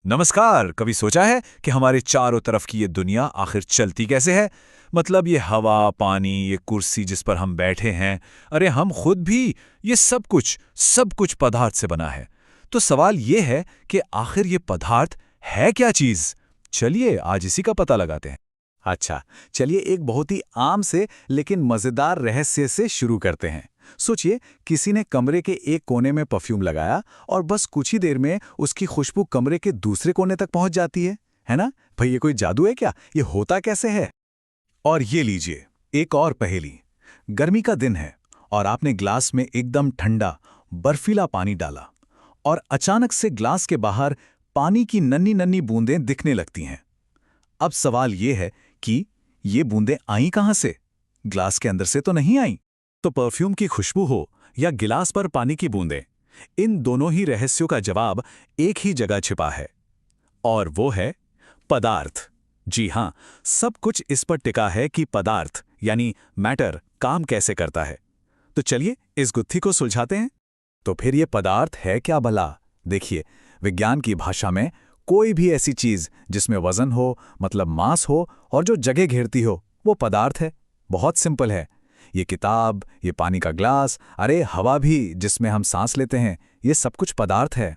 नमस्कार। कभी सोचा है कि हमारे चारों तरफ की ये दुनिया आखिर चलती कैसे है? मतलब ये हवा, पानी, ये कुर्सी जिस पर हम बैठे हैं, अरे हम खुद भी, ये सब कुछ पदार्थ से बना है। तो सवाल ये है कि आखिर ये पदार्थ है क्या चीज? चलिए आज इसी का पता लगाते हैं। अच्छा, चलिए एक बहुत ही आम से लेकिन मजेदार रहस्य से शुरू करते हैं। सोचिए, किसी ने कमरे के एक कोने में परफ्यूम लगाया और बस कुछ ही देर में उसकी खुशबू कमरे के दूसरे कोने तक पहुंच जाती है ना? भाई ये कोई जादू है क्या? ये होता कैसे है? और ये लीजिए, एक और पहेली। गर्मी का दिन है और आपने ग्लास में एकदम ठंडा बर्फीला पानी डाला और अचानक से ग्लास के बाहर पानी की नन्ही नन्ही बूंदें दिखने लगती हैं। अब सवाल ये है कि ये बूंदें आई कहां से? ग्लास के अंदर से तो नहीं आई। तो परफ्यूम की खुशबू हो या गिलास पर पानी की बूंदें, इन दोनों ही रहस्यों का जवाब एक ही जगह छिपा है, और वो है पदार्थ। जी हां, सब कुछ इस पर टिका है कि पदार्थ यानी मैटर काम कैसे करता है। तो चलिए इस गुत्थी को सुलझाते हैं। तो फिर ये पदार्थ है क्या भला? देखिए, विज्ञान की भाषा में कोई भी ऐसी चीज जिसमें वजन हो, मतलब मास हो, और जो जगह घेरती हो, वो पदार्थ है। बहुत सिंपल है। ये किताब, ये पानी का ग्लास, अरे हवा भी जिसमें हम सांस लेते हैं, ये सब कुछ पदार्थ है।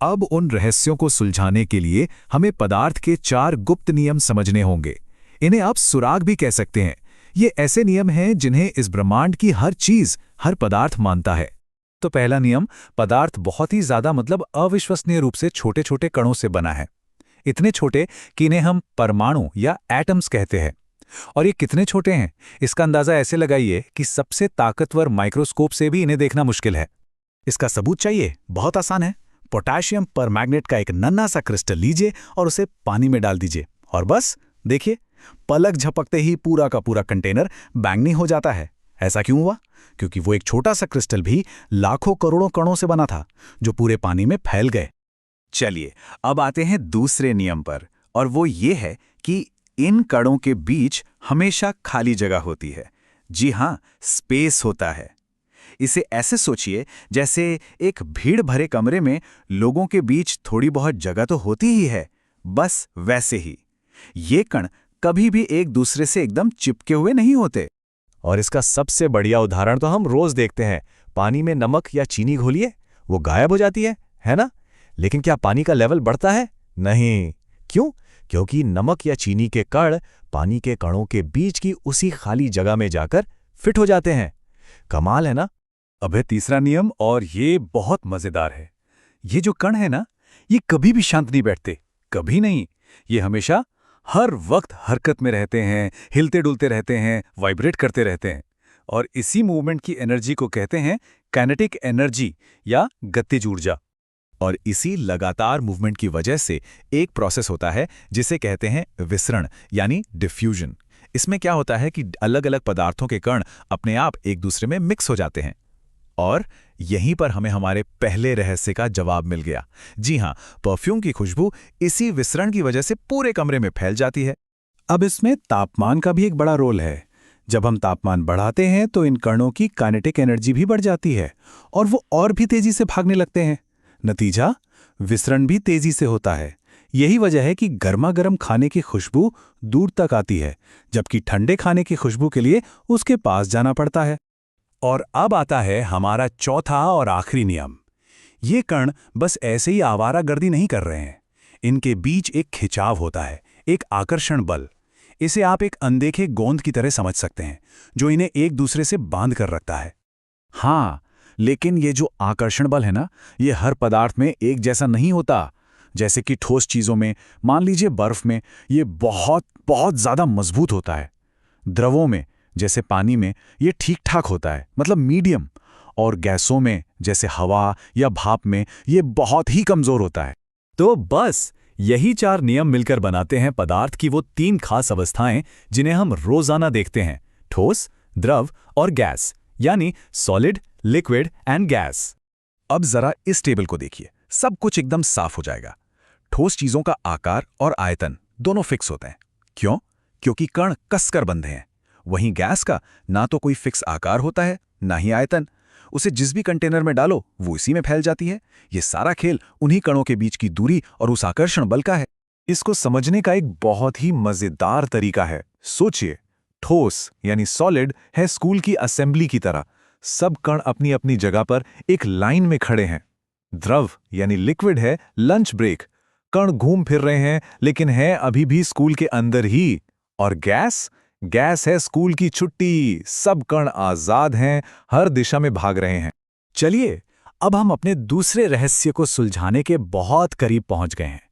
अब उन रहस्यों को सुलझाने के लिए हमें पदार्थ के 4 गुप्त नियम समझने होंगे। इन्हें आप सुराग भी कह सकते हैं। ये ऐसे नियम हैं जिन्हें इस ब्रह्मांड की हर चीज, हर पदार्थ मानता है। तो पहला नियम, पदार्थ बहुत ही ज्यादा मतलब अविश्वसनीय रूप से छोटे छोटे कणों से बना है। इतने छोटे कि इन्हें हम परमाणु या एटम्स कहते हैं। और ये कितने छोटे हैं, इसका अंदाजा ऐसे लगाइए कि सबसे ताकतवर माइक्रोस्कोप से भी इन्हें देखना मुश्किल है। इसका सबूत चाहिए? बहुत आसान है। पोटेशियम परमैंगनेट का एक नन्हा सा क्रिस्टल लीजिए और उसे पानी में डाल दीजिए, और बस देखिए, पलक झपकते ही पूरा का पूरा कंटेनर बैंगनी हो जाता है। ऐसा क्यों हुआ? क्योंकि वो एक छोटा सा क्रिस्टल भी लाखों करोड़ों कणों से बना था, जो पूरे पानी में फैल गए। चलिए अब आते हैं दूसरे नियम पर, और वो ये है कि इन कणों के बीच हमेशा खाली जगह होती है। जी हां, स्पेस होता है। इसे ऐसे सोचिए जैसे एक भीड़ भरे कमरे में लोगों के बीच थोड़ी बहुत जगह तो होती ही है, बस वैसे ही ये कण कभी भी एक दूसरे से एकदम चिपके हुए नहीं होते। और इसका सबसे बढ़िया उदाहरण तो हम रोज देखते हैं। पानी में नमक या चीनी घोलिए, वो गायब हो जाती है ना? लेकिन क्या पानी का लेवल बढ़ता है? नहीं। क्यों? क्योंकि नमक या चीनी के कण पानी के कणों के बीच की उसी खाली जगह में जाकर फिट हो जाते हैं। कमाल है ना? अब है तीसरा नियम, और ये बहुत मजेदार है। ये जो कण है ना, ये कभी भी शांत नहीं बैठते, कभी नहीं। ये हमेशा हर वक्त हरकत में रहते हैं, हिलते डुलते रहते हैं, वाइब्रेट करते रहते हैं। और इसी मूवमेंट की एनर्जी को कहते हैं काइनेटिक एनर्जी या गतिज ऊर्जा। और इसी लगातार मूवमेंट की वजह से एक प्रोसेस होता है जिसे कहते हैं विसरण यानी डिफ्यूजन। इसमें क्या होता है कि अलग अलग पदार्थों के कण अपने आप एक दूसरे में मिक्स हो जाते हैं। और यहीं पर हमें हमारे पहले रहस्य का जवाब मिल गया। जी हां, परफ्यूम की खुशबू इसी विसरण की वजह से पूरे कमरे में फैल जाती है। अब इसमें तापमान का भी एक बड़ा रोल है। जब हम तापमान बढ़ाते हैं तो इन कणों की काइनेटिक एनर्जी भी बढ़ जाती है और वो और भी तेजी से भागने लगते हैं। नतीजा, विसरण भी तेजी से होता है। यही वजह है कि गर्मा गर्म खाने की खुशबू दूर तक आती है, जबकि ठंडे खाने की खुशबू के लिए उसके पास जाना पड़ता है। और अब आता है हमारा चौथा और आखिरी नियम। ये कण बस ऐसे ही आवारागर्दी नहीं कर रहे हैं। इनके बीच एक खिंचाव होता है, एक आकर्षण बल। इसे आप एक अनदेखे गोंद की तरह समझ सकते हैं, जो इन्हें एक दूसरे से बांध कर रखता है। हाँ, लेकिन ये जो आकर्षण बल है ना, ये हर पदार्थ में एक जैसा नहीं होता। जैसे कि ठोस चीजों में, मान लीजिए बर्फ में, ये बहुत बहुत ज्यादा मजबूत होता है। द्रवों में, जैसे पानी में, ये ठीक ठाक होता है, मतलब मीडियम। और गैसों में, जैसे हवा या भाप में, ये बहुत ही कमजोर होता है। तो बस यही 4 नियम मिलकर बनाते हैं पदार्थ की वो 3 खास अवस्थाएं जिन्हें हम रोजाना देखते हैं: ठोस, द्रव और गैस, यानी सॉलिड, लिक्विड एंड गैस। अब जरा इस टेबल को देखिए, सब कुछ एकदम साफ हो जाएगा। ठोस चीजों का आकार और आयतन दोनों फिक्स होते हैं। क्यों? क्योंकि कण कसकर बंधे हैं। वहीं गैस का ना तो कोई फिक्स आकार होता है, ना ही आयतन। उसे जिस भी कंटेनर में डालो वो इसी में फैल जाती है। ये सारा खेल उन्हीं कणों के बीच की दूरी और उस आकर्षण बल का है। इसको समझने का एक बहुत ही मजेदार तरीका है। सोचिए, ठोस यानी सॉलिड है स्कूल की असेंबली की तरह। सब कण अपनी अपनी जगह पर एक लाइन में खड़े हैं। द्रव यानी लिक्विड है लंच ब्रेक। कण घूम फिर रहे हैं लेकिन हैं अभी भी स्कूल के अंदर ही। और गैस गैस है स्कूल की छुट्टी। सब कण आजाद हैं, हर दिशा में भाग रहे हैं। चलिए अब हम अपने दूसरे रहस्य को सुलझाने के बहुत करीब पहुंच गए हैं,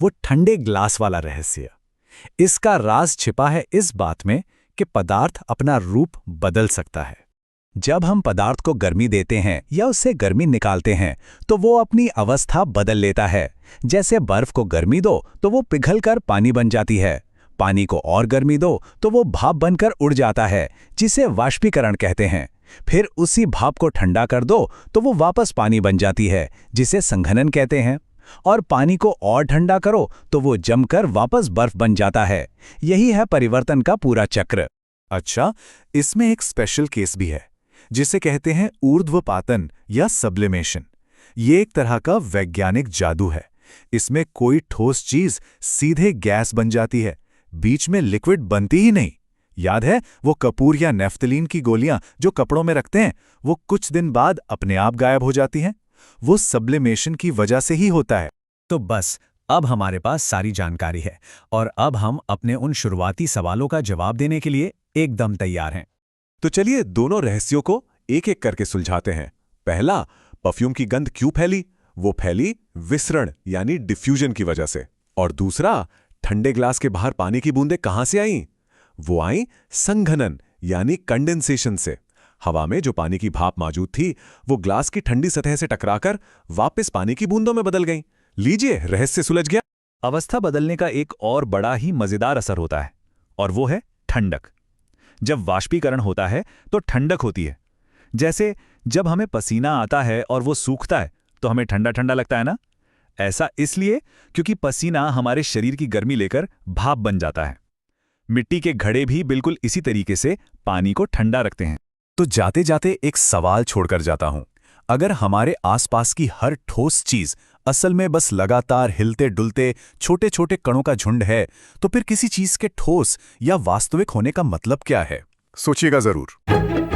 वो ठंडे ग्लास वाला रहस्य। इसका राज छिपा है इस बात में कि पदार्थ अपना रूप बदल सकता है। जब हम पदार्थ को गर्मी देते हैं या उससे गर्मी निकालते हैं तो वो अपनी अवस्था बदल लेता है। जैसे बर्फ को गर्मी दो तो वो पिघलकर पानी बन जाती है, पानी को और गर्मी दो तो वो भाप बनकर उड़ जाता है, जिसे वाष्पीकरण कहते हैं। फिर उसी भाप को ठंडा कर दो तो वो वापस पानी बन जाती है, जिसे संघनन कहते हैं। और पानी को और ठंडा करो तो वो जमकर वापस बर्फ बन जाता है। यही है परिवर्तन का पूरा चक्र। अच्छा, इसमें एक स्पेशल केस भी है जिसे कहते हैं ऊर्ध्वपातन या सब्लिमेशन। ये एक तरह का वैज्ञानिक जादू है। इसमें कोई ठोस चीज सीधे गैस बन जाती है, बीच में लिक्विड बनती ही नहीं। याद है वो कपूर या नेफ्थलीन की गोलियां जो कपड़ों में रखते हैं, वो कुछ दिन बाद अपने आप गायब हो जाती हैं। वो सब्लिमेशन की वजह से ही होता है। तो बस अब हमारे पास सारी जानकारी है और अब हम अपने उन शुरुआती सवालों का जवाब देने के लिए एकदम तैयार हैं। तो चलिए दोनों रहस्यों को एक एक करके सुलझाते हैं। पहला, परफ्यूम की गंध क्यों फैली? वो फैली विसरण यानी डिफ्यूजन की वजह से। और दूसरा, ठंडे ग्लास के बाहर पानी की बूंदें कहां से आईं? वो आईं संघनन यानी कंडेंसेशन से। हवा में जो पानी की भाप मौजूद थी वो ग्लास की ठंडी सतह से टकराकर वापस पानी की बूंदों में बदल गईं। लीजिए, रहस्य सुलझ गया। अवस्था बदलने का एक और बड़ा ही मजेदार असर होता है और वो है ठंडक। जब वाष्पीकरण होता है तो ठंडक होती है। जैसे जब हमें पसीना आता है और वो सूखता है तो हमें ठंडा ठंडा लगता है ना? ऐसा इसलिए क्योंकि पसीना हमारे शरीर की गर्मी लेकर भाप बन जाता है। मिट्टी के घड़े भी बिल्कुल इसी तरीके से पानी को ठंडा रखते हैं। तो जाते जाते एक सवाल छोड़कर जाता हूं। अगर हमारे आसपास की हर ठोस चीज असल में बस लगातार हिलते डुलते छोटे छोटे कणों का झुंड है, तो फिर किसी चीज के ठोस या वास्तविक होने का मतलब क्या है? सोचिएगा जरूर।